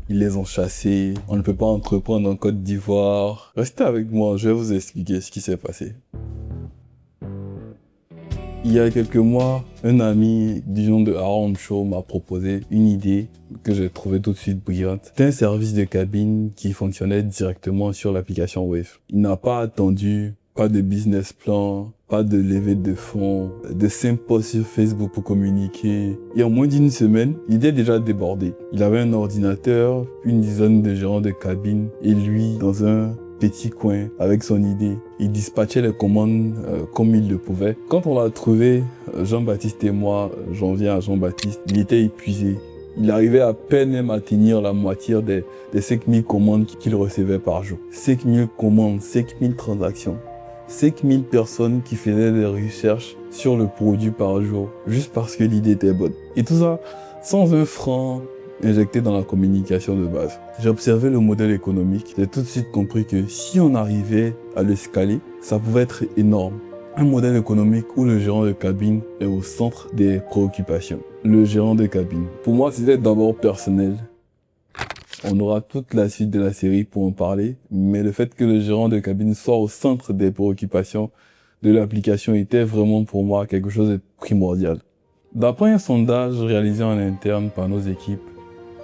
ils les ont chassés. On ne peut pas entreprendre en Côte d'Ivoire. Restez avec moi, je vais vous expliquer ce qui s'est passé. Il y a quelques mois, un ami du nom de Aaron Shaw m'a proposé une idée que j'ai trouvée tout de suite brillante. C'était un service de cabine qui fonctionnait directement sur l'application Wave. Il n'a pas attendu, pas de business plan, pas de levée de fonds, de simples posts sur Facebook pour communiquer. Et en moins d'une semaine, il était déjà débordé. Il avait un ordinateur, une dizaine de gérants de cabine et lui dans un petit coin avec son idée. Il dispatchait les commandes comme il le pouvait. Quand on l'a trouvé, Jean-Baptiste et moi, j'en viens à Jean-Baptiste, il était épuisé. Il arrivait à peine même à tenir la moitié des 5000 commandes qu'il recevait par jour. 5000 commandes, 5000 transactions. 5000 personnes qui faisaient des recherches sur le produit par jour, juste parce que l'idée était bonne. Et tout ça, sans un franc injecté dans la communication de base. J'ai observé le modèle économique, j'ai tout de suite compris que si on arrivait à le scaler, ça pouvait être énorme. Un modèle économique où le gérant de cabine est au centre des préoccupations. Le gérant de cabine. Pour moi, c'était d'abord personnel. On aura toute la suite de la série pour en parler, mais le fait que le gérant de cabine soit au centre des préoccupations de l'application était vraiment pour moi quelque chose de primordial. D'après un sondage réalisé en interne par nos équipes,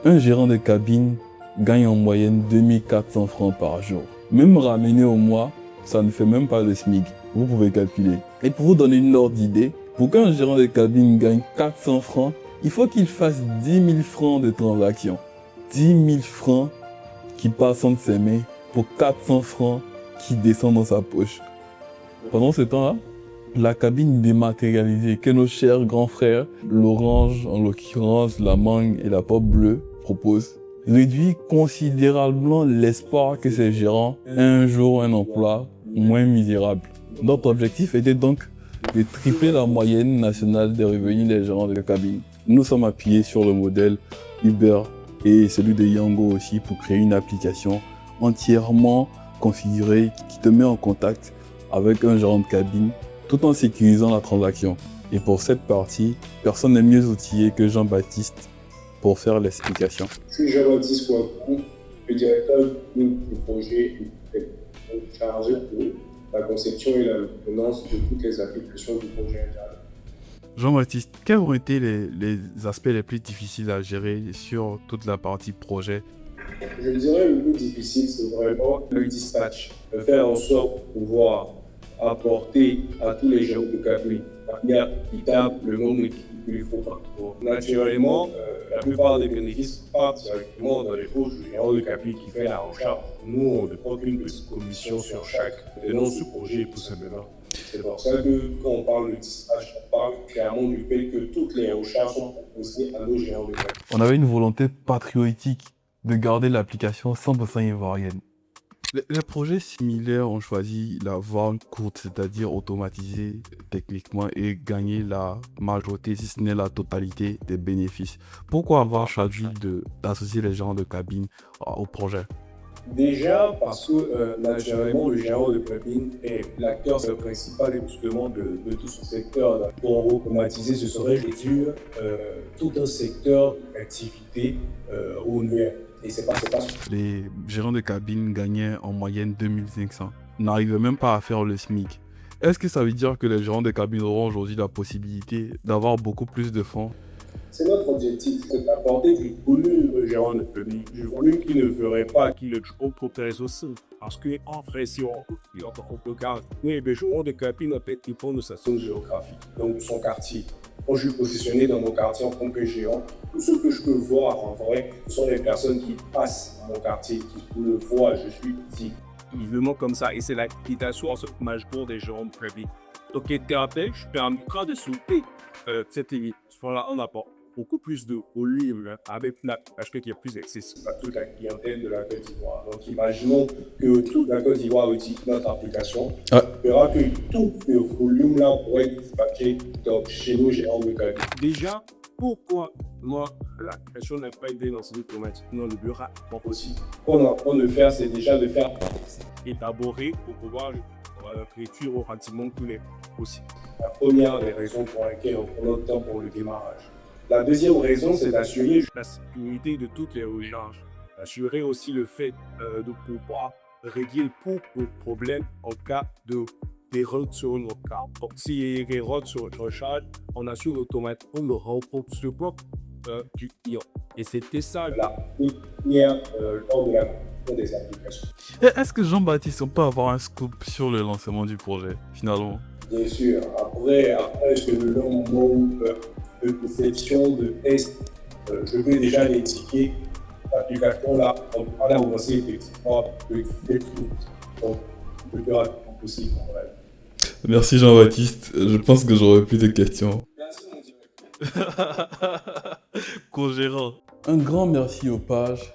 un gérant de cabine gagne en moyenne 2400 francs par jour. Même ramené au mois, ça ne fait même pas le SMIC. Vous pouvez calculer. Et pour vous donner une ordre d'idée, pour qu'un gérant de cabine gagne 400 francs, il faut qu'il fasse 10 000 francs de transactions. 10 000 francs qui passent entre ses mains pour 400 francs qui descendent dans sa poche. Pendant ce temps-là, la cabine dématérialisée que nos chers grands frères, l'orange en l'occurrence, la mangue et la pop bleue, proposent, réduit considérablement l'espoir que ces gérants aient un jour un emploi moins misérable. Notre objectif était donc de tripler la moyenne nationale des revenus des gérants de cabine. Nous sommes appuyés sur le modèle Uber et celui de Yango aussi pour créer une application entièrement configurée qui te met en contact avec un gérant de cabine tout en sécurisant la transaction. Et pour cette partie, personne n'est mieux outillé que Jean-Baptiste pour faire l'explication. Je suis Jean-Baptiste Kouakou, le directeur du projet chargé pour la conception et la maintenance de toutes les applications du projet interne. Jean-Baptiste, quels ont été les aspects les plus difficiles à gérer sur toute la partie projet? Je dirais le plus difficile, c'est vraiment le dispatch. De faire en sorte de pouvoir apporter à tous les gens de cabine la manière équitable, le nombre qu'il ne faut pas. Donc, naturellement, la plupart des bénéfices partent directement dans les poches du gérant de cabine qui fait la recherche. Nous, on ne prend qu'une petite commission sur chaque de nos sous-projets tout simplement. C'est pour ça que quand on parle de dispatch, on parle clairement du fait que toutes les recherches sont proposées à nos gérants de cabine. On avait une volonté patriotique de garder l'application 100% ivoirienne. Les projets similaires ont choisi la voie courte, c'est-à-dire automatiser techniquement et gagner la majorité, si ce n'est la totalité des bénéfices. Pourquoi avoir choisi d'associer les gens de cabine au projet? Déjà parce que naturellement le gérant de cabine est l'acteur principal justement de tout ce secteur. Pour automatiser, ce serait réduire tout un secteur d'activité au nuage. Et c'est pas Les gérants de cabine gagnaient en moyenne 2500, n'arrivaient même pas à faire le SMIC. Est-ce que ça veut dire que les gérants de cabine auront aujourd'hui la possibilité d'avoir beaucoup plus de fonds? C'est notre objectif, c'est d'apporter du volume aux gérants de cabine, du volume qui ne ferait pas qu'il le aussi. Parce qu'en vrai, si on regarde, les gérants de cabine, en fait, ils font de sa zone géographique, donc de son quartier. Quand je suis positionné dans mon quartier en tant que gérant, tout ce que je peux voir en vrai, ce sont les personnes qui passent dans mon quartier, qui le voient, je suis ici. Évidemment comme ça, et c'est la quittation en ce majeur des gérants de cabine. Donc, thérapeutique, je permettrai de soulever cette là on apporte beaucoup plus de volume avec parce qu'il y a plus accessible à toute la clientèle de la Côte d'Ivoire. Donc imaginons que toute la Côte d'Ivoire utilise notre application. On verra que tout ce volume-là pourrait être dispatché chez nos gérants de cabine. Déjà, pourquoi moi, la question n'a pas été lancée automatiquement dans le bureau? Bon, aussi, ce qu'on est en train de faire, c'est déjà de faire élaborer pour pouvoir réduire au pratiquement tous les aussi. La première des raisons pour lesquelles on prend notre temps pour le démarrage. La deuxième raison, c'est d'assurer la sécurité de toutes les recharges. assurer aussi le fait de pouvoir régler tous nos problèmes en cas d'erreur sur notre carte. Donc, s'il y a une erreur sur notre charge, on assure automatiquement le rencontre support du client. Et c'était ça. La première lors de la construction des applications. Et est-ce que Jean-Baptiste, on peut avoir un scoop sur le lancement du projet, finalement? Bien sûr, après ce long nombre de conception, de tests, je peux déjà l'indiquer. L'application là, on a avancé effectivement le tout. Donc, le plus rapidement possible. Voilà. Merci Jean-Baptiste, je pense que j'aurai plus de questions. Merci mon directeur. Co-gérant. Un grand merci aux pages,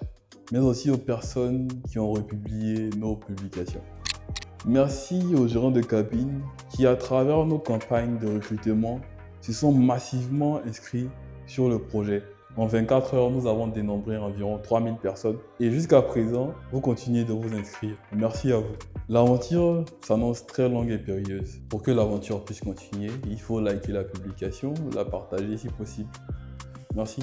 mais aussi aux personnes qui ont republié nos publications. Merci aux gérants de cabine qui, à travers nos campagnes de recrutement, se sont massivement inscrits sur le projet. En 24 heures, nous avons dénombré environ 3000 personnes et jusqu'à présent, vous continuez de vous inscrire. Merci à vous. L'aventure s'annonce très longue et périlleuse. Pour que l'aventure puisse continuer, il faut liker la publication, la partager si possible. Merci.